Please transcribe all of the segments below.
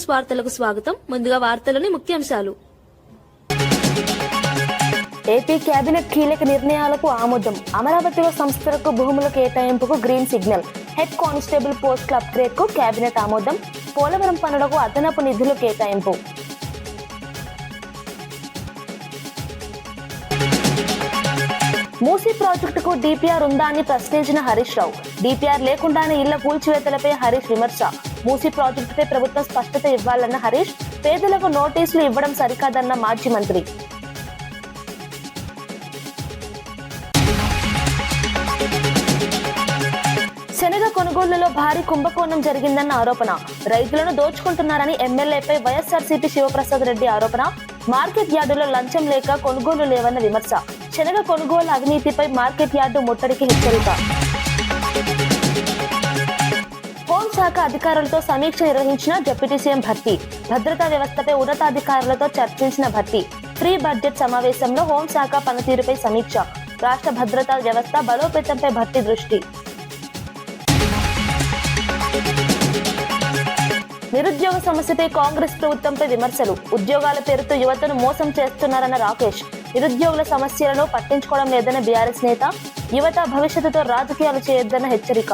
News వార్తలకు స్వాగతం. ముందుగా వార్తలోని ముఖ్యాంశాలు. ఏపీ కేబినెట్ కీలక నిర్ణయాలకు ఆమోదం. అమరావతిలో సంస్థలకు భూముల కేటాయింపుకు గ్రీన్ సిగ్నల్. హెడ్ కానిస్టేబుల్ పోస్టుల అప్గ్రేడ్ కు కేబినెట్ ఆమోదం. పోలవరం పనులకు అదనపు నిధులు కేటాయింపు. మూసీ ప్రాజెక్టుకు డిపిఆర్ ఉందా అని ప్రశ్నించిన హరీష్ రావు. డిపిఆర్ లేకుండానే ఇళ్ల కూల్చివేతలపై హరీష్ విమర్శ. మూసీ ప్రాజెక్టుపై ప్రభుత్వం స్పష్టత ఇవ్వాలన్న హరీష్, పేదలకు నోటీసులు ఇవ్వడం సరికాదన్న మాజీ మంత్రి. శనగ కొనుగోళ్లలో భారీ కుంభకోణం జరిగిందన్న ఆరోపణ. రైతులను దోచుకుంటున్నారని ఎమ్మెల్యేపై వైఎస్ఆర్సీపీ శివప్రసాద్ రెడ్డి ఆరోపణ. మార్కెట్ యార్డులో లంచం లేక కొనుగోలు లేవన్న విమర్శ. శనగ కొనుగోలు అవినీతిపై మార్కెట్ యార్డు ముట్టడికి హెచ్చరిక. హోంశాఖ అధికారులతో సమీక్ష నిర్వహించిన డిప్యూటీ సీఎం భట్టి. భద్రతా వ్యవస్థపై ఉన్నతాధికారులతో చర్చించిన భట్టి. ప్రీ బడ్జెట్ సమావేశంలో హోంశాఖ పనితీరుపై సమీక్ష. రాష్ట్ర భద్రతా వ్యవస్థ బలోపేతంపై భట్టి దృష్టి. నిరుద్యోగ సమస్యపై కాంగ్రెస్ ప్రభుత్వంపై విమర్శలు. ఉద్యోగాల పేరుతో యువతను మోసం చేస్తున్నారన్న రాకేష్. నిరుద్యోగుల సమస్యలను పట్టించుకోవడం లేదన్న బీఆర్ఎస్ నేత. యువత భవిష్యత్తుతో రాజకీయాలు చేయొద్దన్న హెచ్చరిక.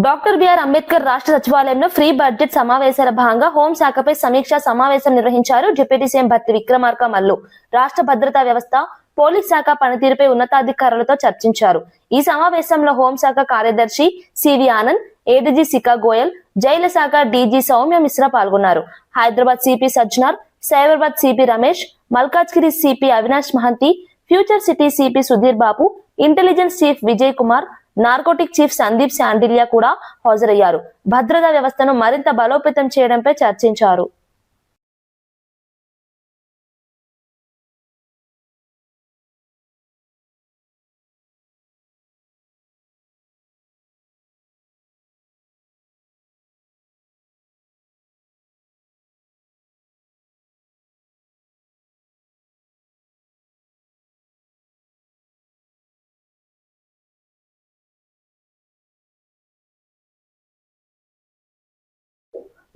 డాక్టర్ బిఆర్ అంబేద్కర్ రాష్ట్ర సచివాలయంలో ఫ్రీ బడ్జెట్ సమావేశాల భాగంగా హోంశాఖపై సమీక్షా సమావేశం నిర్వహించారు డిప్యూటీ సీఎం భట్టి విక్రమార్క మల్లు. రాష్ట్ర భద్రతా వ్యవస్థ, పోలీస్ శాఖ పనితీరుపై ఉన్నతాధికారులతో చర్చించారు. ఈ సమావేశంలో హోంశాఖ కార్యదర్శి సివి ఆనంద్, ఏడీజీ శిఖా గోయల్, జైళ్ల శాఖ డీజీ సౌమ్య మిశ్రా పాల్గొన్నారు. Hyderabad CP Sajjanar, Cyberabad CP Ramesh, Malkajgiri CP Avinash Mohanty, future city CP Sudheer Babu, intelligence chief Vijay Kumar, narcotic chief Sandeep Shandilya కూడా హాజరయ్యారు. భద్రతా వ్యవస్థను మరింత బలోపేతం చేయడంపై చర్చించారు.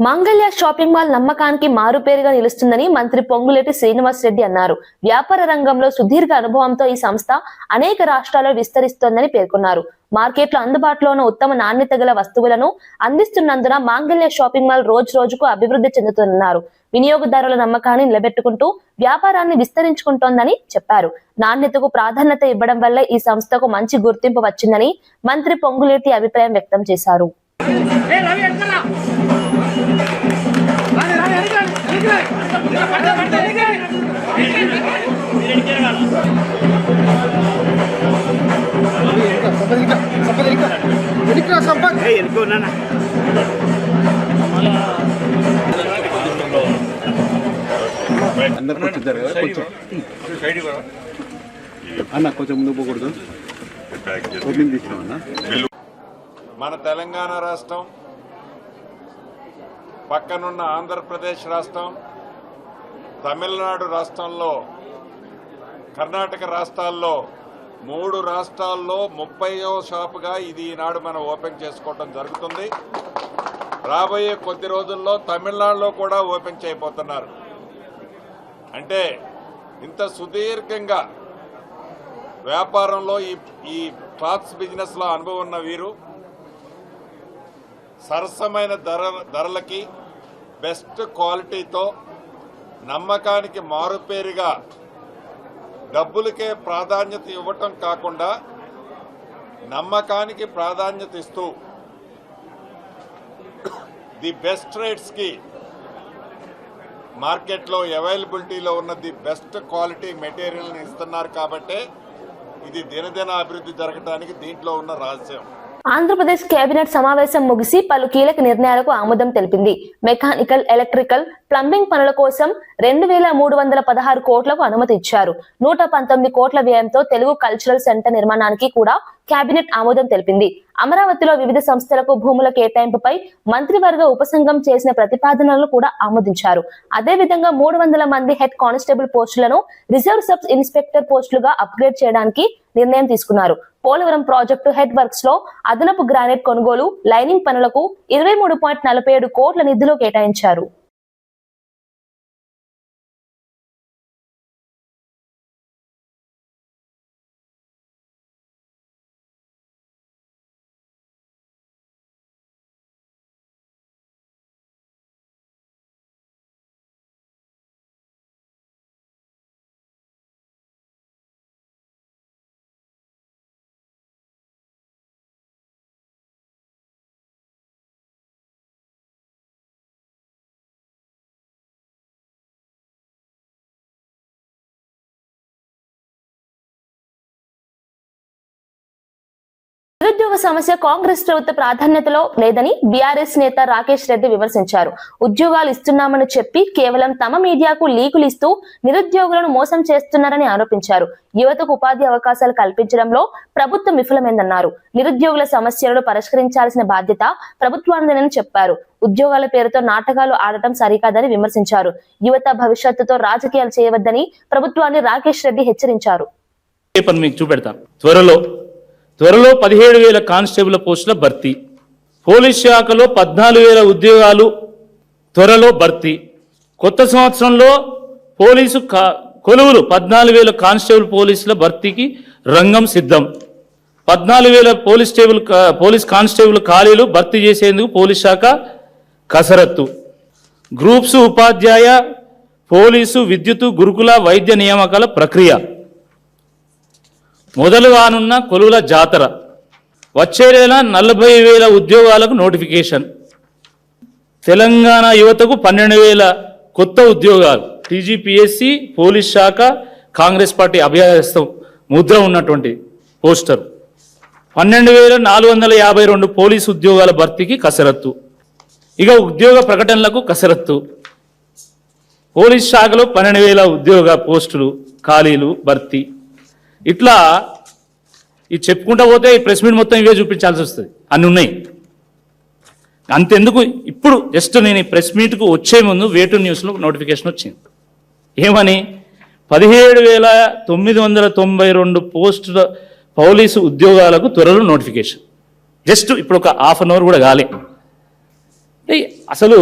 మంగళ్య షాపింగ్ మాల్ నమ్మకానికి మారుపేరుగా నిలుస్తుందని మంత్రి పొంగులేటి శ్రీనివాస్ రెడ్డి అన్నారు. వ్యాపార రంగంలో సుదీర్ఘ అనుభవంతో ఈ సంస్థ అనేక రాష్ట్రాల్లో విస్తరిస్తోందని పేర్కొన్నారు. మార్కెట్లో అందుబాటులో ఉన్న ఉత్తమ నాణ్యత గల వస్తువులను అందిస్తున్నందున మంగళ్య షాపింగ్ మాల్ రోజు రోజుకు అభివృద్ధి చెందుతున్నారు. వినియోగదారుల నమ్మకాన్ని నిలబెట్టుకుంటూ వ్యాపారాన్ని విస్తరించుకుంటోందని చెప్పారు. నాణ్యతకు ప్రాధాన్యత ఇవ్వడం వల్ల ఈ సంస్థకు మంచి గుర్తింపు వచ్చిందని మంత్రి పొంగులేటి అభిప్రాయం వ్యక్తం చేశారు. అన్న కొంచెం ముందు పోకూడదు. మన తెలంగాణ రాష్ట్రం, పక్కనున్న ఆంధ్రప్రదేశ్ రాష్ట్రం, తమిళనాడు రాష్ట్రంలో, కర్ణాటక రాష్ట్రాల్లో 3 రాష్ట్రాల్లో 30వ షాపుగా ఇది ఈనాడు మనం ఓపెన్ చేసుకోవడం జరుగుతుంది. రాబోయే కొద్ది రోజుల్లో తమిళనాడులో కూడా ఓపెన్ చేయబోతున్నారు. అంటే ఇంత సుదీర్ఘంగా వ్యాపారంలో ఈ క్లాత్స్ బిజినెస్ లో అనుభవం ఉన్న వీరు సరసమైన ధరలకి బెస్ట్ క్వాలిటీతో నమ్మకానికి మారుపేరుగా డబ్బులకే ప్రాధాన్యత ఇవ్వటం కాకుండా నమ్మకానికి ప్రాధాన్యత ఇస్తూ ది బెస్ట్ రేట్స్ కి మార్కెట్లో అవైలబిలిటీలో ఉన్న ది బెస్ట్ క్వాలిటీ మెటీరియల్ని ఇస్తున్నారు. కాబట్టే ఇది దినదిన అభివృద్ధి జరగడానికి దీంట్లో ఉన్న రహస్యం. ఆంధ్రప్రదేశ్ కేబినెట్ సమావేశం ముగిసి పలు కీలక నిర్ణయాలకు ఆమోదం తెలిపింది. మెకానికల్, ఎలక్ట్రికల్, ప్లంబింగ్ పనుల కోసం 2316 కోట్లకు అనుమతి ఇచ్చారు. 119 కోట్ల వ్యయంతో తెలుగు కల్చరల్ సెంటర్ నిర్మాణానికి కూడా కేబినెట్ ఆమోదం తెలిపింది. అమరావతిలో వివిధ సంస్థలకు భూముల కేటాయింపుపై మంత్రివర్గ ఉపసంఘం చేసిన ప్రతిపాదనలను కూడా ఆమోదించారు. అదేవిధంగా 300 మంది హెడ్ కానిస్టేబుల్ పోస్టులను రిజర్వ్ సబ్ ఇన్స్పెక్టర్ పోస్టులుగా అప్గ్రేడ్ చేయడానికి నిర్ణయం తీసుకున్నారు. పోలవరం ప్రాజెక్టు హెడ్ వర్క్స్ లో అదనపు గ్రానైట్ కొనుగోలు, లైనింగ్ పనులకు 23.47 కోట్ల నిధులు కేటాయించారు. నిరుద్యోగ సమస్య కాంగ్రెస్ ప్రభుత్వ ప్రాధాన్యతలో లేదని బీఆర్ఎస్ నేత రాకేష్ రెడ్డి విమర్శించారు. ఉద్యోగాలు ఇస్తున్నామని చెప్పి కేవలం తమ మీడియాకు లీకులు ఇస్తూ నిరుద్యోగులను మోసం చేస్తున్నారని ఆరోపించారు. యువతకు ఉపాధి అవకాశాలు కల్పించడంలో ప్రభుత్వం విఫలమైందన్నారు. నిరుద్యోగుల సమస్యలను పరిష్కరించాల్సిన బాధ్యత ప్రభుత్వానిదేనని చెప్పారు. ఉద్యోగాల పేరుతో నాటకాలు ఆడటం సరికాదని విమర్శించారు. యువత భవిష్యత్తుతో రాజకీయాలు చేయవద్దని ప్రభుత్వాన్ని రాకేష్ రెడ్డి హెచ్చరించారు. త్వరలో 17,000 కానిస్టేబుల్ పోస్టుల భర్తీ, పోలీస్ శాఖలో 14,000 ఉద్యోగాలు త్వరలో భర్తీ, కొత్త సంవత్సరంలో పోలీసు కొలువులు 14,000 కానిస్టేబుల్ పోలీసుల భర్తీకి రంగం సిద్ధం, 14,000 పోలీస్ కానిస్టేబుల్ ఖాళీలు భర్తీ చేసేందుకు పోలీస్ శాఖ కసరత్తు, గ్రూప్స్ ఉపాధ్యాయ పోలీసు విద్యుత్ గురుకుల వైద్య నియామకాల ప్రక్రియ, మొదలు కానున్న కొలువుల జాతర, వచ్చే నెల 40,000 ఉద్యోగాలకు నోటిఫికేషన్, తెలంగాణ యువతకు 12,000 కొత్త ఉద్యోగాలు, టీజీపీఎస్సీ పోలీస్ శాఖ కాంగ్రెస్ పార్టీ అభ్యర్థం ముద్ర ఉన్నటువంటి పోస్టర్, 12,452 పోలీసు ఉద్యోగాల భర్తీకి కసరత్తు, ఇక ఉద్యోగ ప్రకటనలకు కసరత్తు, పోలీస్ శాఖలో 12,000 ఉద్యోగ పోస్టులు ఖాళీలు భర్తీ. ఇట్లా ఇది చెప్పుకుంటా పోతే ఈ ప్రెస్ మీట్ మొత్తం ఇవే చూపించాల్సి వస్తుంది, అన్నీ ఉన్నాయి. అంతెందుకు, ఇప్పుడు జస్ట్ నేను ఈ ప్రెస్ మీట్కు వచ్చే ముందు వేటు న్యూస్లో నోటిఫికేషన్ వచ్చింది. ఏమని? 17,992 పోస్టుల పోలీసు ఉద్యోగాలకు త్వరలో నోటిఫికేషన్. జస్ట్ ఇప్పుడు ఒక హాఫ్ అన్ అవర్ కూడా కాలే. అసలు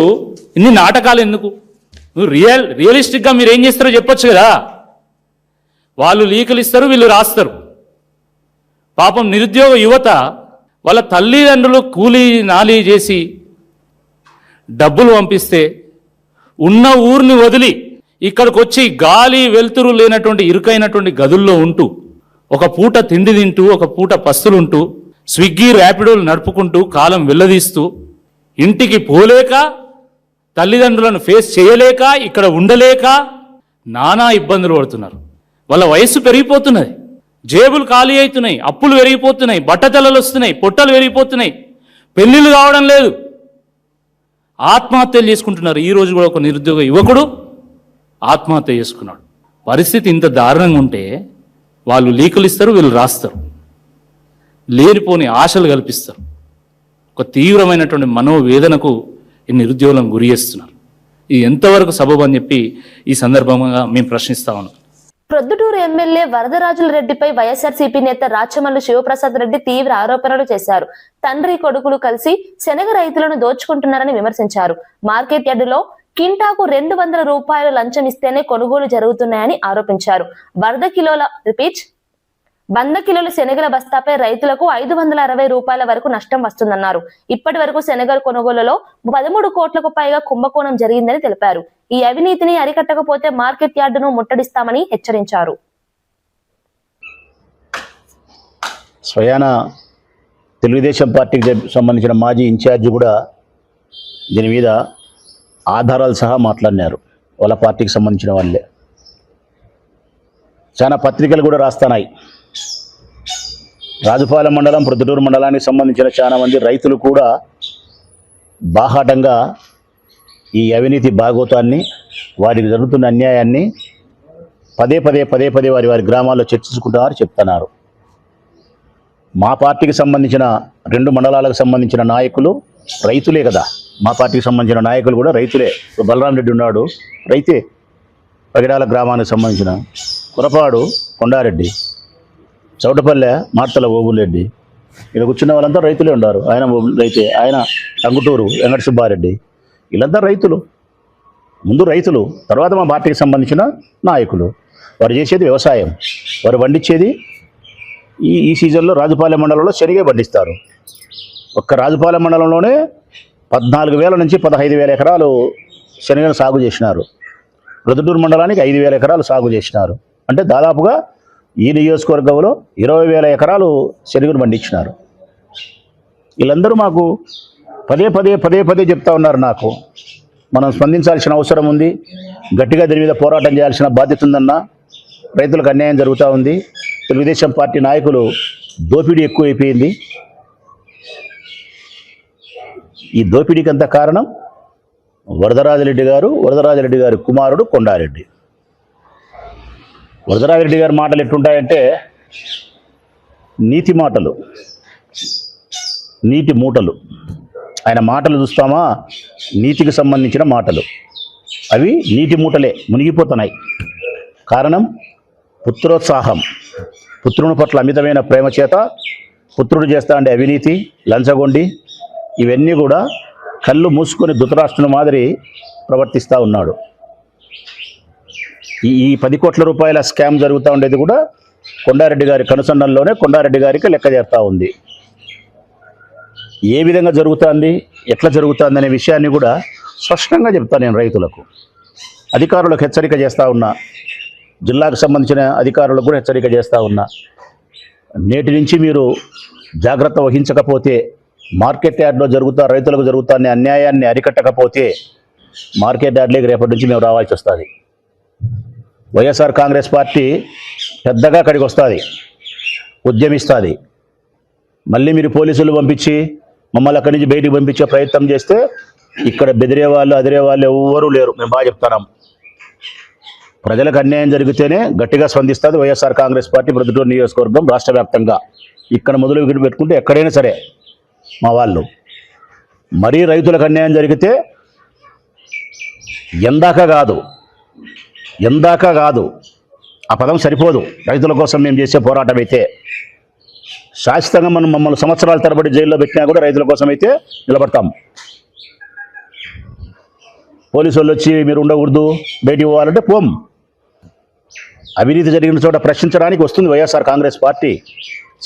ఇన్ని నాటకాలు ఎందుకు? నువ్వు రియలిస్టిక్గా మీరు ఏం చేస్తారో చెప్పొచ్చు కదా. వాళ్ళు లీకులు ఇస్తారు, వీళ్ళు రాస్తారు. పాపం నిరుద్యోగ యువత వాళ్ళ తల్లిదండ్రులు కూలీ నాలీ చేసి డబ్బులు పంపిస్తే ఉన్న ఊరిని వదిలి ఇక్కడికి వచ్చి గాలి వెలుతురు లేనటువంటి ఇరుకైనటువంటి గదుల్లో ఉంటూ ఒక పూట తిండి తింటూ ఒక పూట పస్తులుంటూ స్విగ్గీ ర్యాపిడోలు నడుపుకుంటూ కాలం వెళ్ళదీస్తూ ఇంటికి పోలేక తల్లిదండ్రులను ఫేస్ చేయలేక ఇక్కడ ఉండలేక నానా ఇబ్బందులు పడుతున్నారు. వాళ్ళ వయస్సు పెరిగిపోతున్నది, జేబులు ఖాళీ అవుతున్నాయి, అప్పులు పెరిగిపోతున్నాయి, బట్టతలలు వస్తున్నాయి, పొట్టలు పెరిగిపోతున్నాయి, పెళ్ళిళ్ళు కావడం లేదు, ఆత్మహత్యలు చేసుకుంటున్నారు. ఈరోజు కూడా ఒక నిరుద్యోగ యువకుడు ఆత్మహత్య చేసుకున్నాడు. పరిస్థితి ఇంత దారుణంగా ఉంటే వాళ్ళు లీకులు ఇస్తారు, వీళ్ళు రాస్తారు, లేనిపోని ఆశలు కల్పిస్తారు. ఒక తీవ్రమైనటువంటి మనోవేదనకు ఈ నిరుద్యోగులను గురి చేస్తున్నారు. ఇది ఎంతవరకు సబబు అని చెప్పి ఈ సందర్భంగా మేము ప్రశ్నిస్తా ఉన్నాం. ప్రొద్దుటూరు ఎమ్మెల్యే వరదరాజుల రెడ్డిపై వైఎస్ఆర్సీపీ నేత రాచమల్లు శివప్రసాద్ రెడ్డి తీవ్ర ఆరోపణలు చేశారు. తండ్రి కొడుకులు కలిసి శనగ రైతులను దోచుకుంటున్నారని విమర్శించారు. మార్కెట్ యార్డులో కింటాకు 200 రూపాయలు లంచం ఇస్తేనే కొనుగోలు జరుగుతున్నాయని ఆరోపించారు. 100 కిలోల శనగల బస్తాపై రైతులకు 560 రూపాయల వరకు నష్టం వస్తుందన్నారు. ఇప్పటి వరకు శనగల కొనుగోలులో 13 కోట్లకు పైగా కుంభకోణం జరిగిందని తెలిపారు. ఈ అవినీతిని అరికట్టకపోతే మార్కెట్ యార్డును ముట్టడిస్తామని హెచ్చరించారు. స్వయాన తెలుగుదేశం పార్టీకి సంబంధించిన మాజీ ఇన్ఛార్జి కూడా దీని మీద ఆధారాలు సహా మాట్లాడినారు. వాళ్ళ పార్టీకి సంబంధించిన వాళ్ళే చాలా పత్రికలు కూడా రాస్తున్నాయి. రాజుపాలెం మండలం, ప్రొద్దుటూరు మండలానికి సంబంధించిన చాలా మంది రైతులు కూడా బాహాటంగా ఈ అవినీతి భాగోతాన్ని, వారికి జరుగుతున్న అన్యాయాన్ని పదే పదే వారి గ్రామాల్లో చర్చించుకుంటున్నారు, చెప్తున్నారు. మా పార్టీకి సంబంధించిన 2 మండలాలకు సంబంధించిన నాయకులు రైతులే కదా. మా పార్టీకి సంబంధించిన నాయకులు కూడా రైతులే. బలరాం రెడ్డి ఉన్నాడు, రైతే. పగిడాల గ్రామానికి సంబంధించిన కురపాడు కొండారెడ్డి చౌటపల్లె మార్తల ఓబులరెడ్డి, ఇక్కడ కూర్చున్న వాళ్ళంతా రైతులే ఉన్నారు. ఆయన రైతే, ఆయన టంగుటూరు వెంకట సుబ్బారెడ్డి, వీళ్ళంతా రైతులు. ముందు రైతులు, తర్వాత మా పార్టీకి సంబంధించిన నాయకులు. వారు చేసేది వ్యవసాయం, వారు పండించేది ఈ సీజన్లో రాజుపాలెం మండలంలో శనగే పండిస్తారు. ఒక్క రాజుపాలెం మండలంలోనే 14,000 నుంచి 15,000 ఎకరాలు శనగను సాగు చేసినారు. ప్రొద్దుటూరు మండలానికి 5,000 ఎకరాలు సాగు చేసినారు. అంటే దాదాపుగా ఈ నియోజకవర్గంలో 20,000 ఎకరాలు శనగను పండించినారు. వీళ్ళందరూ మాకు పదే చెప్తా ఉన్నారు. నాకు మనం స్పందించాల్సిన అవసరం ఉంది, గట్టిగా దీని మీద పోరాటం చేయాల్సిన బాధ్యత ఉందన్న. రైతులకు అన్యాయం జరుగుతూ ఉంది. తెలుగుదేశం పార్టీ నాయకులు దోపిడీ ఎక్కువైపోయింది. ఈ దోపిడీకి అంత కారణం వరదరాజరెడ్డి గారి కుమారుడు కొండారెడ్డి. వరదరాజరెడ్డి గారి మాటలు ఎట్లుంటాయంటే నీతి మాటలు, నీటి మూటలు. ఆయన మాటలు చూస్తామా, నీతికి సంబంధించిన మాటలు. అవి నీటి మూటలే, మునిగిపోతున్నాయి. కారణం పుత్రోత్సాహం, పుత్రుని పట్ల అమితమైన ప్రేమ చేత పుత్రుడు చేస్తా అంటే అవినీతి, లంచగొండి, ఇవన్నీ కూడా కళ్ళు మూసుకొని ధృతరాష్ట్రుని మాదిరి ప్రవర్తిస్తూ ఉన్నాడు. ఈ 10 కోట్ల రూపాయల స్కామ్ జరుగుతూ ఉండేది కూడా కొండారెడ్డి గారి కనుసన్నల్లోనే కొండారెడ్డి గారికి లెక్క చేస్తూ ఉంది. ఏ విధంగా జరుగుతుంది, ఎట్లా జరుగుతుంది అనే విషయాన్ని కూడా స్పష్టంగా చెప్తాను నేను రైతులకు. అధికారులకు హెచ్చరిక చేస్తూ ఉన్నా, జిల్లాకు సంబంధించిన అధికారులకు కూడా హెచ్చరిక చేస్తూ ఉన్నా. నేటి నుంచి మీరు జాగ్రత్త వహించకపోతే, మార్కెట్ యార్డ్లో రైతులకు జరుగుతున్న అన్యాయాన్ని అరికట్టకపోతే మార్కెట్ యార్డ్లోకి రేపటి నుంచి మేము రావాల్సి వస్తుంది. వైఎస్ఆర్ కాంగ్రెస్ పార్టీ పెద్దగా అక్కడికి వస్తుంది, ఉద్యమిస్తుంది. మళ్ళీ మీరు పోలీసులు పంపించి మమ్మల్ని అక్కడి నుంచి బయటికి పంపించే ప్రయత్నం చేస్తే ఇక్కడ బెదిరే వాళ్ళు, అదిరే వాళ్ళు ఎవరూ లేరు. మేము బాగా చెప్తున్నాం. ప్రజలకు అన్యాయం జరిగితేనే గట్టిగా స్పందిస్తుంది వైఎస్ఆర్ కాంగ్రెస్ పార్టీ ప్రొద్దుటూరు నియోజకవర్గం రాష్ట్ర వ్యాప్తంగా. ఇక్కడ మొదలు పెట్టుకుంటే ఎక్కడైనా సరే మా వాళ్ళు. మరీ రైతులకు అన్యాయం జరిగితే ఎందాక కాదు, ఆ పదం సరిపోదు. రైతుల కోసం మేము చేసే పోరాటం అయితే శాశ్వతంగా మమ్మల్ని సంవత్సరాల తరబడి జైల్లో పెట్టినా కూడా రైతుల కోసం అయితే నిలబడతాం. పోలీసు వాళ్ళు వచ్చి మీరు ఉండకూడదు, బయటికి పోవాలంటే పోం. అవినీతి జరిగిన చోట ప్రశ్నించడానికి వస్తుంది వైఎస్ఆర్ కాంగ్రెస్ పార్టీ.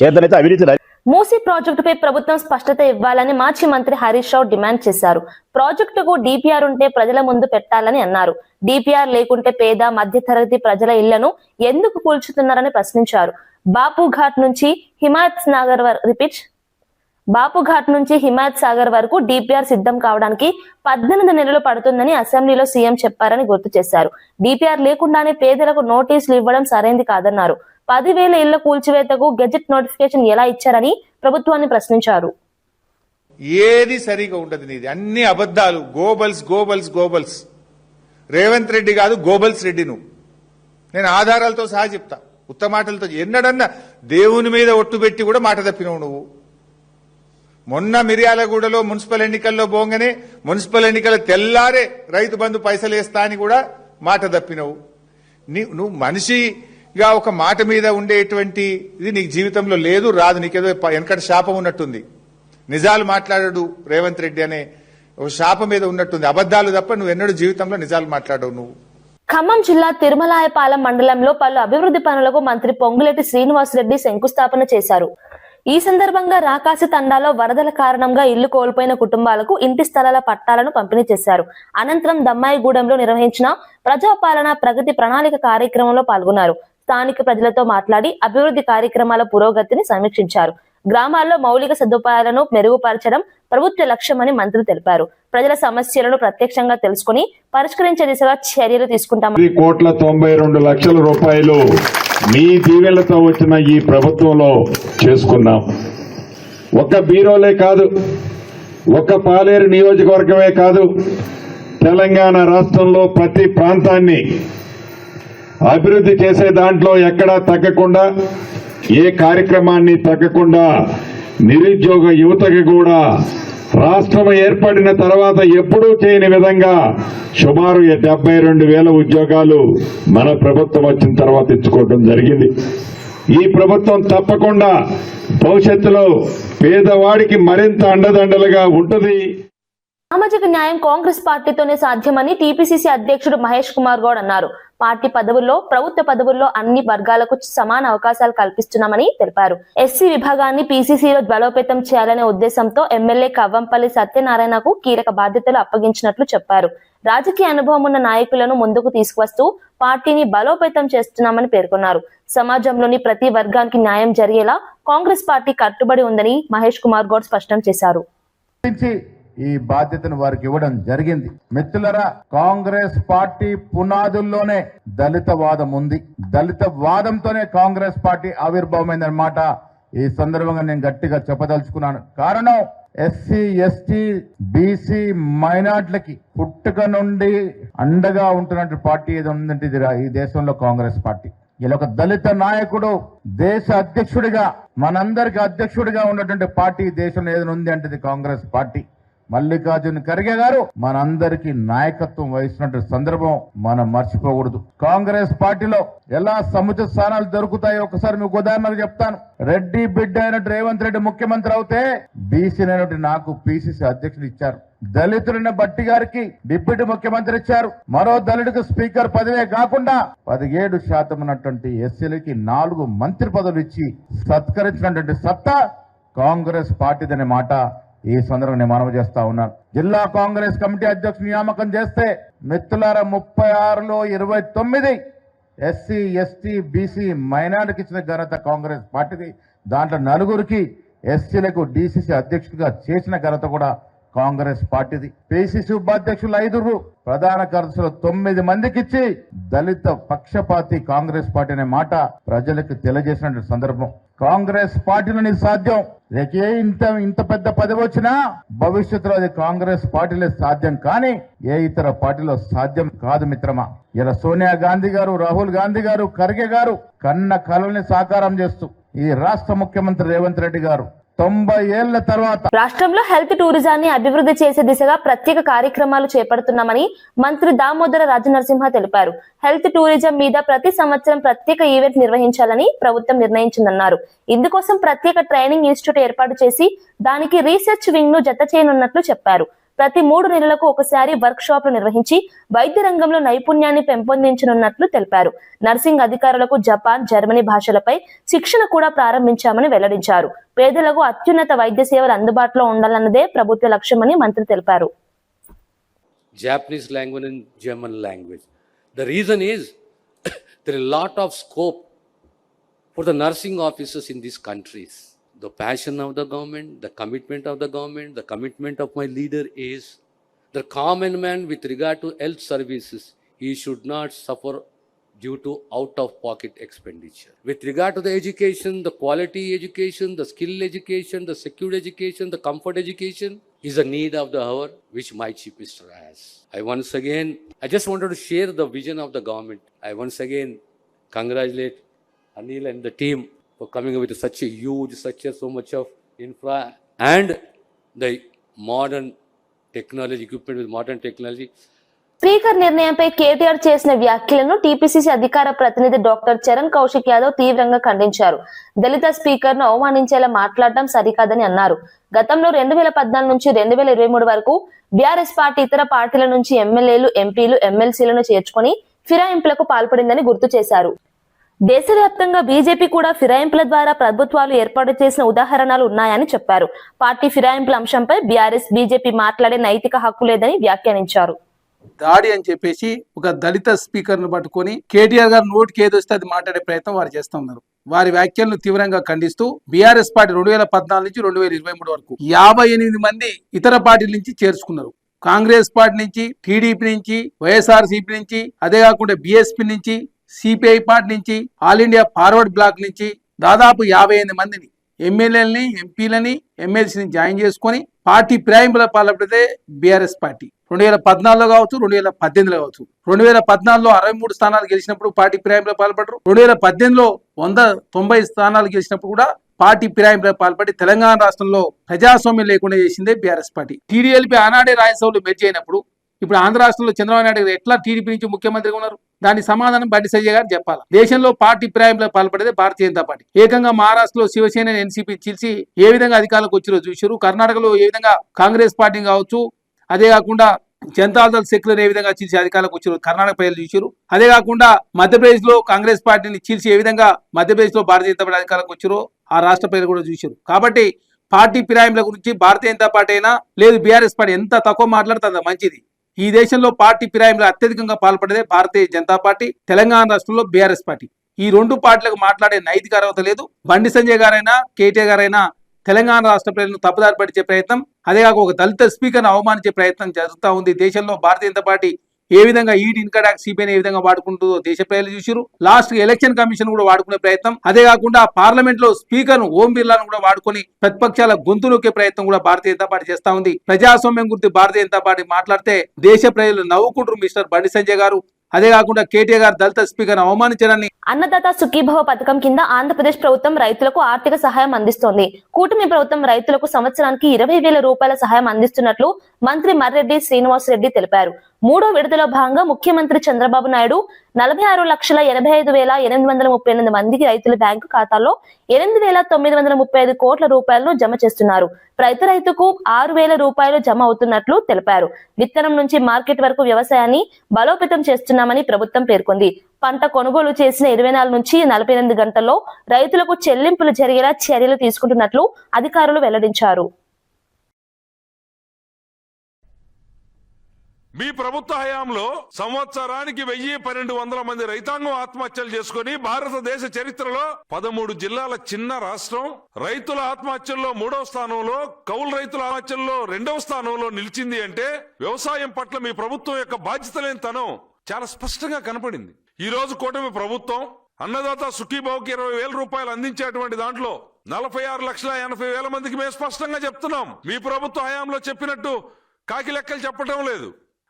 చేతనైతే అవినీతి. మూసీ ప్రాజెక్టుపై ప్రభుత్వం స్పష్టత ఇవ్వాలని మాజీ మంత్రి హరీష్ రావు డిమాండ్ చేశారు. ప్రాజెక్టుకు DPR ఉంటే ప్రజల ముందు పెట్టాలని అన్నారు. DPR లేకుంటే పేద మధ్యతరగతి ప్రజల ఇళ్లను ఎందుకు కూల్చుతున్నారని ప్రశ్నించారు. బాపుఘాట్ నుంచి హిమాయత్ సాగర్ వరకు DPR సిద్ధం కావడానికి 18 నెలలు పడుతుందని అసెంబ్లీలో సీఎం చెప్పారని గుర్తు చేశారు. DPR లేకుండానే పేదలకు నోటీసులు ఇవ్వడం సరైంది కాదన్నారు. 10,000 ఇళ్ల కూల్చివేతకు గెజెట్ నోటిఫికేషన్ ఎలా ఇచ్చారని ప్రభుత్వాన్ని ప్రశ్నించారు. ఏది సరిగా ఉండదు, నీది అన్ని అబద్దాలు. గోబల్స్. రేవంత్ రెడ్డి కాదు, గోబల్స్ రెడ్డి నువ్వు. నేను ఆధారాలతో సహా చెప్తా, ఉత్తమాటలతో. ఎన్నడన్నా దేవుని మీద ఒట్టు పెట్టి కూడా మాట తప్పినవు నువ్వు. మొన్న మిర్యాలగూడలో మున్సిపల్ ఎన్నికల్లో పోగానే మున్సిపల్ ఎన్నికల తెల్లారే రైతు బంధు పైసలు వేస్తా అని కూడా మాట తప్పినవు. నువ్వు మనిషిగా ఒక మాట మీద ఉండేటువంటి ఇది నీకు జీవితంలో లేదు, రాదు. నీకేదో వెనకటి శాపం ఉన్నట్టుంది. నిజాలు మాట్లాడాడు రేవంత్ రెడ్డి అనే ఒక శాపం మీద ఉన్నట్టుంది. అబద్దాలు తప్ప నువ్వు ఎన్నడూ జీవితంలో నిజాలు మాట్లాడవు నువ్వు. ఖమ్మం జిల్లా తిరుమలాయపాలెం మండలంలో పలు అభివృద్ధి పనులకు మంత్రి పొంగులేటి శ్రీనివాసరెడ్డి శంకుస్థాపన చేశారు. ఈ సందర్భంగా రాకాసి తండాలో వరదల కారణంగా ఇల్లు కోల్పోయిన కుటుంబాలకు ఇంటి స్థలాల పట్టాలను పంపిణీ చేశారు. అనంతరం దమ్మాయిగూడెంలో నిర్వహించిన ప్రజాపాలన ప్రగతి ప్రణాళిక కార్యక్రమంలో పాల్గొన్నారు. స్థానిక ప్రజలతో మాట్లాడి అభివృద్ధి కార్యక్రమాల పురోగతిని సమీక్షించారు. గ్రామాల్లో మౌలిక సదుపాయాలను మెరుగుపరచడం ప్రభుత్వ లక్ష్యమని మంత్రి తెలిపారు. ప్రజల సమస్యలను ప్రత్యక్షంగా తెలుసుకుని పరిష్కరించే దిశగా చర్యలు తీసుకుంటామని. 1,92,00,000 రూపాయలు మీ దీవెనలతో వచ్చిన ఈ ప్రభుత్వంలో చేసుకున్నాం. ఒక్క బీరోలే కాదు, ఒక్క పాలేరు నియోజకవర్గమే కాదు, తెలంగాణ రాష్ట్రంలో ప్రతి ప్రాంతాన్ని అభివృద్ధి చేసే దాంట్లో ఎక్కడా తగ్గకుండా, ఏ కార్యక్రమాన్ని తగ్గకుండా నిరుద్యోగ యువతకి కూడా రాష్ట్రం ఏర్పడిన తర్వాత ఎప్పుడూ చేయని విధంగా సుమారు 72,000 ఉద్యోగాలు మన ప్రభుత్వం వచ్చిన తర్వాత ఇచ్చుకోవడం జరిగింది. ఈ ప్రభుత్వం తప్పకుండా భవిష్యత్తులో పేదవాడికి మరింత అండదండలుగా ఉంటుంది. సామాజిక న్యాయం కాంగ్రెస్ పార్టీతోనే సాధ్యమని టీపీసీసీ అధ్యక్షుడు మహేష్ కుమార్ గౌడ్ అన్నారు. పార్టీ పదవుల్లో, ప్రభుత్వ పదవుల్లో అన్ని వర్గాలకు సమాన అవకాశాలు కల్పిస్తున్నామని తెలిపారు. ఎస్సీ విభాగాన్ని పీసీసీలో బలోపేతం చేయాలనే ఉద్దేశంతో ఎమ్మెల్యే కవ్వంపల్లి సత్యనారాయణకు కీలక బాధ్యతలు అప్పగించినట్లు చెప్పారు. రాజకీయ అనుభవం ఉన్న నాయకులను ముందుకు తీసుకువస్తూ పార్టీని బలోపేతం చేస్తున్నామని పేర్కొన్నారు. సమాజంలోని ప్రతి వర్గానికి న్యాయం జరిగేలా కాంగ్రెస్ పార్టీ కట్టుబడి ఉందని మహేష్ కుమార్ గౌడ్ స్పష్టం చేశారు. ఈ బాధ్యతను వారికి ఇవ్వడం జరిగింది. మిత్రులరా, కాంగ్రెస్ పార్టీ పునాదుల్లోనే దళిత వాదం ఉంది. దళిత వాదంతోనే కాంగ్రెస్ పార్టీ ఆవిర్భావమైందన్నమాట ఈ సందర్భంగా నేను గట్టిగా చెప్పదలుచుకున్నాను. కారణం ఎస్సీ, ఎస్టీ, బీసీ, మైనార్టీలకి పుట్టుక నుండి అండగా ఉంటున్నటువంటి పార్టీ ఏదో ఉందంటే ఈ దేశంలో కాంగ్రెస్ పార్టీ. ఇలా ఒక దళిత నాయకుడు దేశ అధ్యక్షుడిగా, మనందరికి అధ్యక్షుడిగా ఉన్నటువంటి పార్టీ దేశంలో ఏదైనా ఉంది అంటే ఇది కాంగ్రెస్ పార్టీ. మల్లికార్జున ఖర్గే గారు మనందరికీ నాయకత్వం వహిస్తున్న సందర్భం మనం మర్చిపోకూడదు. కాంగ్రెస్ పార్టీలో ఎలా సముచిత స్థానాలు దొరుకుతాయో ఒకసారి మీకు ఉదాహరణకు చెప్తాను. రెడ్డి బిడ్డ అయినట్టు రేవంత్ రెడ్డి ముఖ్యమంత్రి అవుతే బీసీ అయినట్టు నాకు పీసీసీ అధ్యక్షుడు ఇచ్చారు. దళితులైన బట్టి గారికి డిప్యూటీ ముఖ్యమంత్రి ఇచ్చారు. మరో దళితుడికి స్పీకర్ పదవే కాకుండా 17% ఉన్నటువంటి ఎస్సీలకి 4 మంత్రి పదవులు ఇచ్చి సత్కరించినటువంటి సత్తా కాంగ్రెస్ పార్టీదనే మాట ఈ సందర్భంగా నేను మనవి చేస్తా ఉన్నాను. జిల్లా కాంగ్రెస్ కమిటీ అధ్యక్షుడు నియామకం చేస్తే మిత్రులారా 36లో 29 ఎస్సీ, ఎస్టీ, బీసీ, మైనారిటీకి ఇచ్చిన ఘనత కాంగ్రెస్ పార్టీది. దాంట్లో 4కి ఎస్సీలకు డీసీసీ అధ్యక్షుడిగా చేసిన ఘనత కూడా కాంగ్రెస్ పార్టీది. పిసిసి ఉపాధ్యక్షులు 5, ప్రధాన కార్యదర్శులు 9 మందికి ఇచ్చి దళిత పక్షపాతి కాంగ్రెస్ పార్టీ అనే మాట ప్రజలకు తెలియజేసిన సందర్భం. కాంగ్రెస్ పార్టీలోని సాధ్యం. ఇంత పెద్ద పదవి వచ్చినా భవిష్యత్తులో అది కాంగ్రెస్ పార్టీలో సాధ్యం, కానీ ఏ ఇతర పార్టీలో సాధ్యం కాదు మిత్రమా. ఇలా సోనియా గాంధీ గారు, రాహుల్ గాంధీ గారు, ఖర్గే గారు కన్న కలల్ని సాకారం చేస్తూ ఈ రాష్ట్ర ముఖ్యమంత్రి రేవంత్ రెడ్డి గారు 90 ఏళ్ల తర్వాత రాష్ట్రంలో హెల్త్ టూరిజాన్ని అభివృద్ధి చేసే దిశగా ప్రత్యేక కార్యక్రమాలు చేపడుతున్నామని మంత్రి దామోదర రాజనరసింహ తెలిపారు. హెల్త్ టూరిజం మీద ప్రతి సంవత్సరం ప్రత్యేక ఈవెంట్ నిర్వహించాలని ప్రభుత్వం నిర్ణయించిందన్నారు. ఇందుకోసం ప్రత్యేక ట్రైనింగ్ ఇన్స్టిట్యూట్ ఏర్పాటు చేసి దానికి రీసెర్చ్ వింగ్ ను జత చేయనున్నట్లు చెప్పారు. ప్రతి 3 నెలలకు ఒకసారి వర్క్ షాప్లు నిర్వహించి వైద్య రంగంలో నైపుణ్యాన్ని పెంపొందించనున్నట్లు తెలిపారు. నర్సింగ్ అధికారులకు జపాన్, జర్మనీ భాషలపై శిక్షణ కూడా ప్రారంభించామని వెల్లడించారు. పేదలకు అత్యున్నత వైద్య సేవలు అందుబాటులో ఉండాలన్నదే ప్రభుత్వ లక్ష్యమని మంత్రి తెలిపారు. Japanese language and German language. The reason is there is a lot of scope for the nursing officers in these countries. The passion of the government, the commitment of the government, the commitment of my leader is the common man with regard to health services. He should not suffer due to out-of-pocket expenditure. With regard to the education, the quality education, the skill education, the secure education, the comfort education is a need of the hour which my Chief Minister has. I just wanted to share the vision of the government. I once again congratulate Anil and the team for coming up with such a huge, so much of infra and the modern technology, equipment with modern technology. Speaker నిర్ణయంపై కేటీఆర్ చేసిన వ్యాఖ్యలను TPCC అధికార ప్రతినిధి doctor Charan Kaushik Yadav తీవ్రంగా ఖండించారు. దళిత speaker ను అవమానించేలా మాట్లాడడం సరికాదని అన్నారు. గతంలో 2014 నుంచి 2023 వరకు బీఆర్ఎస్ పార్టీ ఇతర పార్టీల నుంచి ఎమ్మెల్యేలు, ఎంపీలు, ఎమ్మెల్సీలను చేర్చుకుని ఫిరాయింపులకు పాల్పడిందని గుర్తు చేశారు. దేశవ్యాప్తంగా బీజేపీ కూడా ఫిరాయింపుల ద్వారా ప్రభుత్వాలు ఏర్పాటు చేసిన ఉదాహరణలు ఉన్నాయని చెప్పారు. పార్టీ ఫిరాయింపుల అంశంపై బీఆర్ఎస్, బీజేపీ మాట్లాడే నైతిక హక్కు లేదని వ్యాఖ్యానించారు. దాడి అని చెప్పేసి ఒక దళిత స్పీకర్ ను పట్టుకొని కేటీఆర్ గారు నోటికి ఏదొస్తే అది మాట్లాడే ప్రయత్నం వారు చేస్తూ ఉన్నారు. వారి వ్యాఖ్యలను తీవ్రంగా ఖండిస్తూ బీఆర్ఎస్ పార్టీ 2014 నుంచి 2023 వరకు 58 మంది ఇతర పార్టీల నుంచి చేర్చుకున్నారు. కాంగ్రెస్ పార్టీ నుంచి, టీడీపీ నుంచి, వైఎస్ఆర్సీపీ నుంచి, అదే కాకుండా బీఎస్పీ నుంచి, సిపిఐ పార్టీ నుంచి, ఆల్ ఇండియా ఫార్వర్డ్ బ్లాక్ నుంచి దాదాపు 58 మందిని ఎమ్మెల్యేలని, ఎంపీలని, ఎమ్మెల్సీని జాయిన్ చేసుకొని పార్టీ ఫిరాయింపుల పాల్పడితే బీఆర్ఎస్ పార్టీ 2014లో కావచ్చు, 2018లో కావచ్చు. 2014లో 63 స్థానాలు గెలిచినప్పుడు పార్టీ ఫిరాయింపులకు పాల్పడరు. 2018లో 190 స్థానాలు గెలిచినప్పుడు కూడా పార్టీ ఫిరాయింపులకు పాల్పడి తెలంగాణ రాష్ట్రంలో ప్రజాస్వామ్యం లేకుండా చేసిందే బీఆర్ఎస్ పార్టీ. టీడీఎల్పీ ఆనాడే రాజ్యసభలో మెర్జ్ అయినప్పుడు ఇప్పుడు ఆంధ్ర రాష్ట్రంలో చంద్రబాబు నాయుడు ఎట్లా టీడీపీ నుంచి ముఖ్యమంత్రిగా ఉన్నారు? దాని సమాధానం బండి సంజయ్ గారు చెప్పాలి. దేశంలో పార్టీ ఫిరాయింపులకు పాల్పడేది భారతీయ జనతా పార్టీ. ఏకంగా మహారాష్ట్రలో శివసేన ఎన్సీపీ చిలిసి ఏ విధంగా అధికారులకు వచ్చిరో చూసారు. కర్ణాటకలో ఏ విధంగా కాంగ్రెస్ పార్టీ కావచ్చు, అదే కాకుండా జనతాదళ సెక్యులర్ ఏ విధంగా చీల్చి అధికారులకు వచ్చారు కర్ణాటక ప్రజలు చూసారు. అదే కాకుండా మధ్యప్రదేశ్ లో కాంగ్రెస్ పార్టీని చీల్చి ఏ విధంగా మధ్యప్రదేశ్ లో భారతీయ జనతా పార్టీ అధికారులకు వచ్చారో ఆ రాష్ట్ర ప్రజలు కూడా చూసారు. కాబట్టి పార్టీ ఫిరాయింపుల గురించి భారతీయ జనతా పార్టీ అయినా లేదు బీఆర్ఎస్ పార్టీ ఎంత తక్కువ మాట్లాడితే అంత మంచిది. ఈ దేశంలో పార్టీ ఫిరాయింపులు అత్యధికంగా పాల్పడేదే భారతీయ జనతా పార్టీ, తెలంగాణ రాష్ట్రంలో బీఆర్ఎస్ పార్టీ. ఈ రెండు పార్టీలకు మాట్లాడే నైతిక అర్హత లేదు. బండి సంజయ్ గారైనా కేటీఆర్ గారైనా తెలంగాణ రాష్ట్ర ప్రజలను తప్పుదారి పట్టించే ప్రయత్నం, అదేగాక ఒక దళిత స్పీకర్ను అవమానించే ప్రయత్నం జరుగుతూ ఉంది. దేశంలో భారతీయ జనతా పార్టీ ఏ విధంగా ఈడీ ఇన్కమ్ సిబిఐని ఏ విధంగా వాడుకుంటుందో దేశ ప్రజలు చూసారు. లాస్ట్ ఎలక్షన్ కమిషన్ కూడా వాడుకునే ప్రయత్నం, అదే కాకుండా పార్లమెంట్ లో స్పీకర్ ఓం బిర్లాను కూడా వాడుకొని ప్రతిపక్షాల గొంతు నొక్కే ప్రయత్నం కూడా భారతీయ జనతా పార్టీ చేస్తా ఉంది. ప్రజాస్వామ్యం గురించి భారతీయ జనతా పార్టీ మాట్లాడితే దేశ ప్రజలు నవ్వుకుంటారు మిస్టర్ బండి సంజయ్ గారు. అదే కాకుండా కేటీఆర్ గారు దళిత స్పీకర్ అవమానించారని. అన్నదాత సుఖీభవ పథకం కింద ఆంధ్రప్రదేశ్ ప్రభుత్వం రైతులకు ఆర్థిక సహాయం అందిస్తోంది. కూటమి ప్రభుత్వం రైతులకు సంవత్సరానికి 20,000 రూపాయల సహాయం అందిస్తున్నట్లు మంత్రి మర్రెడ్డి శ్రీనివాస్ రెడ్డి తెలిపారు. మూడో విడతలో భాగంగా ముఖ్యమంత్రి చంద్రబాబు నాయుడు 46,85,838 మందికి రైతుల బ్యాంకు ఖాతాల్లో 8,935 కోట్ల రూపాయలను జమ చేస్తున్నారు. ప్రతి రైతుకు 6,000 రూపాయలు జమ అవుతున్నట్లు తెలిపారు. విత్తనం నుంచి మార్కెట్ వరకు వ్యవసాయాన్ని బలోపేతం చేస్తున్నామని ప్రభుత్వం పేర్కొంది. పంట కొనుగోలు చేసిన 24 నుంచి 48 గంటల్లో రైతులకు చెల్లింపులు జరిగేలా చర్యలు తీసుకుంటున్నట్లు అధికారులు వెల్లడించారు. మీ ప్రభుత్వ హయాంలో సంవత్సరానికి 1,000-1,200 మంది రైతాంగం ఆత్మహత్యలు చేసుకుని భారతదేశ చరిత్రలో 13 జిల్లాల చిన్న రాష్ట్రం రైతుల ఆత్మహత్యల్లో 3వ స్థానంలో, కౌలు రైతుల ఆత్మహత్యల్లో 2వ స్థానంలో నిలిచింది అంటే వ్యవసాయం పట్ల మీ ప్రభుత్వం యొక్క బాధ్యత లేని తనం చాలా స్పష్టంగా కనపడింది. ఈ రోజు కూటమి ప్రభుత్వం అన్నదాత సుఖీభావకి 20,000 రూపాయలు అందించేటువంటి దాంట్లో 46,80,000 మందికి మేము స్పష్టంగా చెప్తున్నాం. మీ ప్రభుత్వ హయాంలో చెప్పినట్టు కాకి లెక్కలు చెప్పడం లేదు.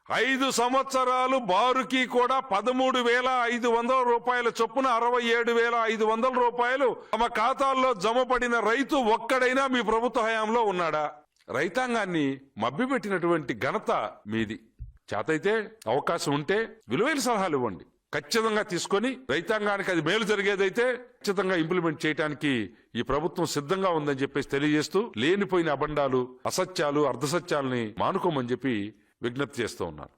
5 సంవత్సరాలు బారుకి కూడా 13,500 రూపాయల చొప్పున 67,500 రూపాయలు తమ ఖాతాల్లో జమ పడిన రైతు ఒక్కడైనా మీ ప్రభుత్వ హయాంలో ఉన్నాడా? రైతాంగాన్ని మభ్యపెట్టినటువంటి ఘనత మీది. చేతైతే అవకాశం ఉంటే విలువైన సలహాలు ఇవ్వండి. ఖచ్చితంగా తీసుకొని రైతాంగానికి అది మేలు జరిగేదైతే ఖచ్చితంగా ఇంప్లిమెంట్ చేయడానికి ఈ ప్రభుత్వం సిద్ధంగా ఉందని చెప్పేసి తెలియజేస్తూ లేనిపోయిన అబండాలు, అసత్యాలు, అర్ధసత్యాలని మానుకోమని చెప్పి విజ్ఞప్తి చేస్తూ ఉన్నారు.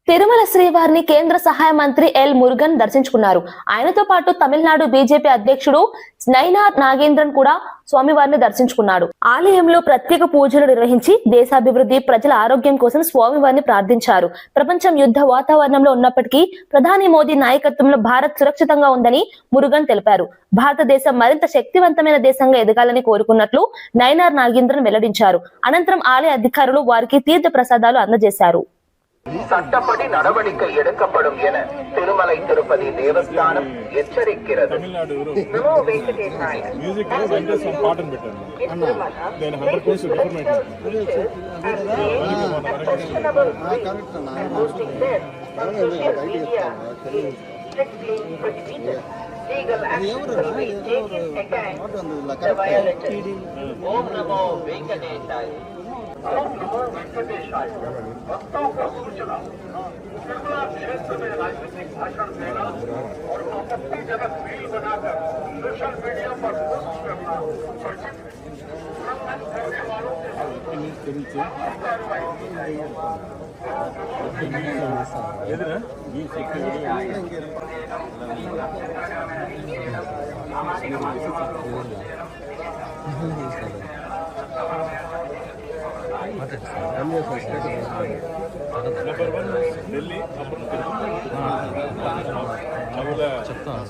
తిరుమల శ్రీవారిని కేంద్ర సహాయ మంత్రి ఎల్ మురుగన్ దర్శించుకున్నారు. ఆయనతో పాటు తమిళనాడు బీజేపీ అధ్యక్షుడు నైనార్ నాగేంద్రన్ కూడా స్వామివారిని దర్శించుకున్నాడు. ఆలయంలో ప్రత్యేక పూజలు నిర్వహించి దేశాభివృద్ధి, ప్రజల ఆరోగ్యం కోసం స్వామివారిని ప్రార్థించారు. ప్రపంచం యుద్ధ వాతావరణంలో ఉన్నప్పటికీ ప్రధాని మోదీ నాయకత్వంలో భారత్ సురక్షితంగా ఉందని మురుగన్ తెలిపారు. భారతదేశం మరింత శక్తివంతమైన దేశంగా ఎదగాలని కోరుకున్నట్లు నైనార్ నాగేంద్రన్ వెల్లడించారు. అనంతరం ఆలయ అధికారులు వారికి తీర్థ ప్రసాదాలు అందజేశారు. சட்டப்படி நடவடிக்கை எடுக்கப்படும் என Thirumalai Tirupati Devasthanam எச்சரிக்கிறது. Legal action will be taken against the violators. Om Namo Venkatesaya. ओम नमो वेंकटेशाय। भक्तों को सूचना, तिरुमला क्षेत्र में राजनीतिक भाषण देना और आपत्तिजनक रील बनाकर सोशल मीडिया पर पोस्ट करना वर्जित है। उल्लंघन करने वालों के विरुद्ध कार्रवाई की जाएगी। ఢిల్లీ చెప్తాను.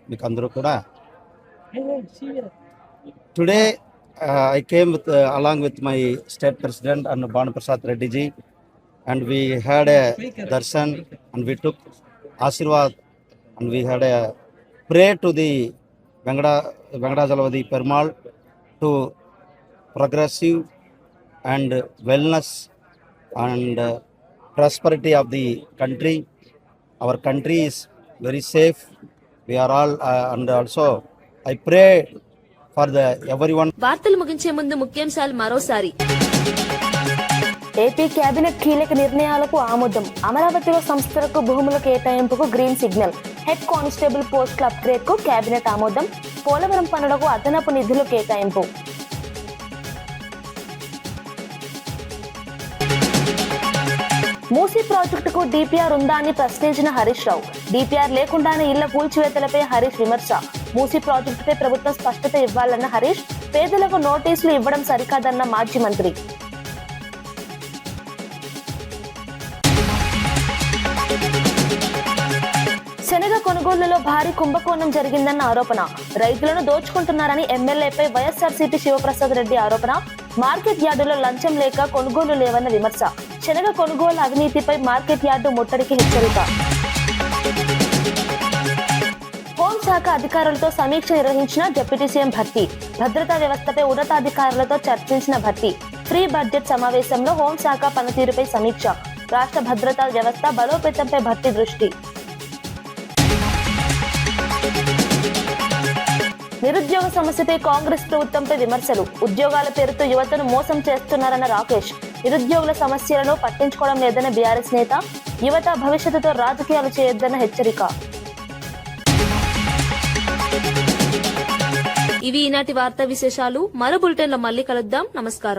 మీకు అందరూ కూడా today I came with along with my state president and Banu Prasad Reddy ji, and we had a darshan and we took Ashirwad and we had a pray to the Venkatachalamapati Perumal to progressive and wellness and prosperity of the country. Our country is very safe. We are all and also I pray for the everyone. వార్తలు ముగించే ముందు ముఖ్యాంశాలు మరోసారి. AP cabinet కీలక నిర్ణయాలకు ఆమోదం. అమరావతిలో సంస్థలకు భూముల కేటాయింపుకు గ్రీన్ సిగ్నల్. హెడ్ కానిస్టేబుల్ పోస్టుల అప్గ్రేడ్ కు కేబినెట్ ఆమోదం. పోలవరం పనులకు అదనపు నిధులు కేటాయింపు. మూసీ ప్రాజెక్టుకు డిపిఆర్ ఉందా అని ప్రశ్నించిన హరీష్ రావు. డిపిఆర్ లేకుండానే ఇళ్ల కూల్చివేతలపై హరీష్ విమర్శ. మూసీ ప్రాజెక్టుపై ప్రభుత్వం స్పష్టత ఇవ్వాలన్న హరీష్. పేదలకు నోటీసులు ఇవ్వడం సరికాదన్న మాజీ మంత్రి. శనగ కొనుగోలులో భారీ కుంభకోణం జరిగిందన్న ఆరోపణ. రైతులను దోచుకుంటున్నారని ఎమ్మెల్యేపై వైఎస్ఆర్సీపీ శివప్రసాద్ రెడ్డి ఆరోపణ. మార్కెట్ యార్డులో లంచం లేక కొనుగోలు లేవన్న విమర్శ. శనగ కొనుగోలు అవినీతిపై మార్కెట్ యార్డు ముట్టడికి హెచ్చరిక. హోంశాఖ అధికారులతో సమీక్ష నిర్వహించిన డిప్యూటీ సీఎం భట్టి. భద్రతా వ్యవస్థపై ఉన్నతాధికారులతో చర్చించిన భట్టి. ఫ్రీ బడ్జెట్ సమావేశంలో హోంశాఖ పనితీరుపై సమీక్ష. రాష్ట్ర భద్రతా వ్యవస్థ బలోపేతంపై భట్టి దృష్టి. నిరుద్యోగ సమస్యపై కాంగ్రెస్ ప్రభుత్వంపై విమర్శలు. ఉద్యోగాల పేరుతో యువతను మోసం చేస్తున్నారన్న రాకేష్. నిరుద్యోగుల సమస్యలను పట్టించుకోవడం లేదన్న బీఆర్ఎస్ నేత. యువత భవిష్యత్తుతో రాజకీయాలు చేయొద్దన్న హెచ్చరిక. ఇవి ఈనాటి వార్తా విశేషాలు. మరో బులెటిన్లో మళ్ళీ కలుద్దాం. నమస్కారం.